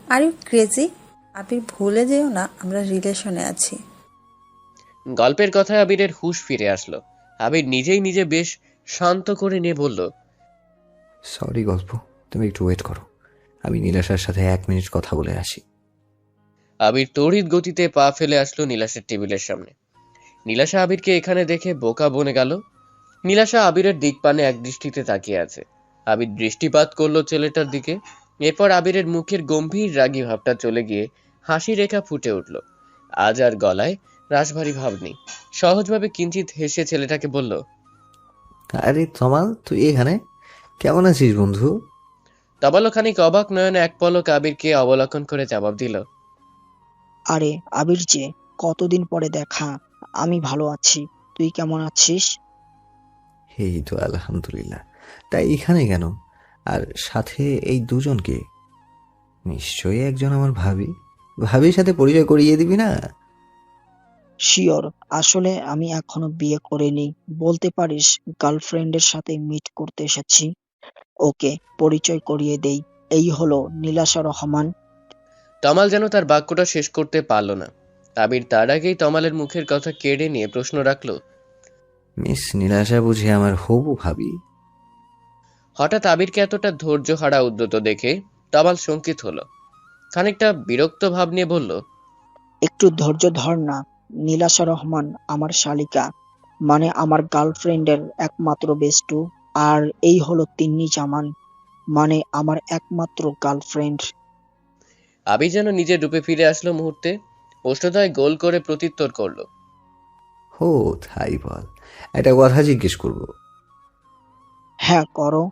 Are you crazy? আবির, ভুলে যেও না আমরা রিলেশনে আছি। গল্পের কথায় আবিরের হুঁশ ফিরে আসলো। আবির নিজেই নিজে বেশ শান্ত করে নিয়ে বলল, সরি গল্প, তুমি একটু ওয়েট করো, আমি নীলাশার সাথে 1 মিনিট কথা বলে আসি। আবির তড়িৎ গতিতে পা ফেলে আসলো নীলাশের টেবিলের সামনে। নীলাশা আবিরকে এখানে দেখে বোকা বনে গেল। নীলাশা আবিরের দিকপানে একদৃষ্টিতে তাকিয়ে আছে। আবির দৃষ্টিপাত করলো ছেলেটার দিকে। এরপর আবিরের মুখের গম্ভীর রাগী ভাবটা চলে গিয়ে হাসি রেখা ফুটে উঠল। আজ আর গলায় রাশভারী ভাব নেই। সহজভাবে কিঞ্চিত হেসে ছেলেটাকে বলল, আরে তমাল, তুই এখানে? কেমন আছিস বন্ধু? তবালো খানিক অবাক নয়নে এক পলক আবিরকে অবলোকন করে জবাব দিল, আরে আবির যে, কতদিন পরে দেখা। আমি ভালো আছি, তুই কেমন আছিস? এই তো আলহামদুলিল্লাহ। তাই এখানে কেন? আর সাথে এই দুজনকে? নিশ্চয়ই একজন আমার ভাবি। ভাবির সাথে পরিচয় করিয়ে দিবি না? শিওর, আসলে আমি এখনো বিয়ে করিনি। বলতে পারিস গার্লফ্রেন্ডের সাথে মিট করতে এসেছি। ওকে, পরিচয় করিয়ে দেই। এই হলো নীলাশা রহমান। তমাল যেন তার বাক্যটা শেষ করতে পারল না। আবির তার আগেই তমালের মুখের কথা কেড়ে নিয়ে প্রশ্ন রাখল, মিস নীলাশা বুঝি আমার হবু ভাবি? হঠাৎ আবিরকে এতটা ধৈর্য হারা উদ্যত দেখে তমাল শঙ্কিত হলো। খানিকটা বিরক্ত ভাব নিয়ে বলল, একটু ধৈর্য ধর না। নীলাশা রহমান আমার শালিকা, মানে আমার গার্লফ্রেন্ডের একমাত্র বেস্টু। আর এই হলো তিন্নি জামান, মানে আমার একমাত্র গার্লফ্রেন্ড। আবির যেন নিজের রূপে ফিরে আসলো মুহূর্তে। ওষ্ঠদয় গোল করে প্রত্যুত্তর করলো, হো, তাই বল। একটা কথা জিজ্ঞেস করব। হ্যাঁ, করো।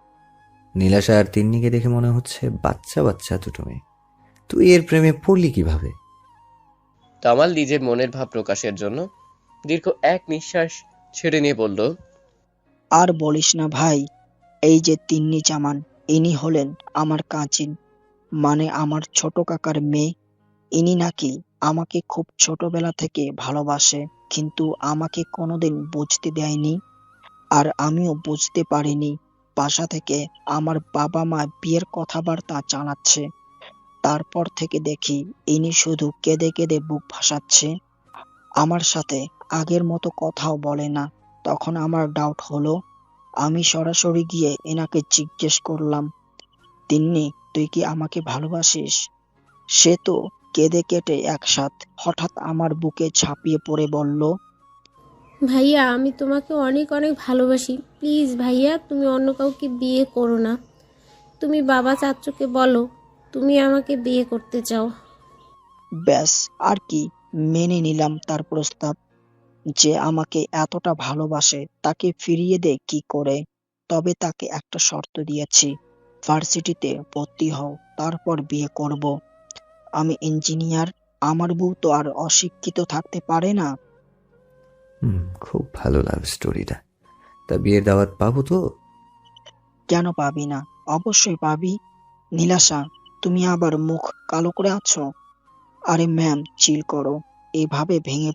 নীলাশা আর তিন্নিকে দেখে মনে হচ্ছে বাচ্চা বাচ্চা দুটো মেয়ে। তুই এর প্রেমে পড়লি কিভাবে? তমাল নিজের মনের ভাব প্রকাশের জন্য দীর্ঘ এক নিঃশ্বাস ছেড়ে নিয়ে বলল, আর বলিস না ভাই, এই যে তিন্নি জামান, ইনি হলেন আমার কাজিন, মানে আমার ছোট কাকার মেয়ে। ইনি নাকি আমাকে খুব ছোটবেলা থেকে ভালোবাসে, কিন্তু আমাকে কোনোদিন বুঝতে দেয়নি। আর আমিও বুঝতে পারিনি। বাসা থেকে আমার বাবা মা বিয়ের কথাবার্তা জানাচ্ছে, তারপর থেকে দেখি ইনি শুধু কেঁদে কেঁদে বুক ভাসাচ্ছে। আমার সাথে আগের মতো কথাও বলে না। তখন আমার ডাউট হলো। আমি সরাসরি গিয়ে এনাকে জিজ্ঞেস করলাম, তিন্নি, তুই কি আমাকে ভালোবাসিস? সে তো কেঁদে কেটে একসাথ হঠাৎ আমার বুকে ঝাঁপিয়ে পড়ে বলল, ভাইয়া, আমি তোমাকে অনেক অনেক ভালোবাসি। প্লিজ ভাইয়া, তুমি অন্য কাউকে বিয়ে করো না। তুমি বাবা চাচ্চুকে বলো তুমি আমাকে বিয়ে করতে চাও। ব্যাস, আর কি। মেনে নিলাম তার প্রস্তাব। যে আমাকে এতটা ভালোবাসে তাকে ফিরিয়ে দে কি করে? তবে তাকে একটা শর্ত দিয়েছি, ভার্সিটিতে ভর্তি হও, তারপর বিয়ে করব। আমি ইঞ্জিনিয়ার, আমার বউ তো আর অশিক্ষিত থাকতে পারে না। খুব ভালো লাভ স্টোরিটা। তা বিয়ের দাওয়াত পাবো তো? কেন পাবি না? অবশ্যই পাবি। নীলাশা, তুমি আবার মুখ কালো করে আছো। আরে ম্যাম, চিল করো। এভাবে ভেঙে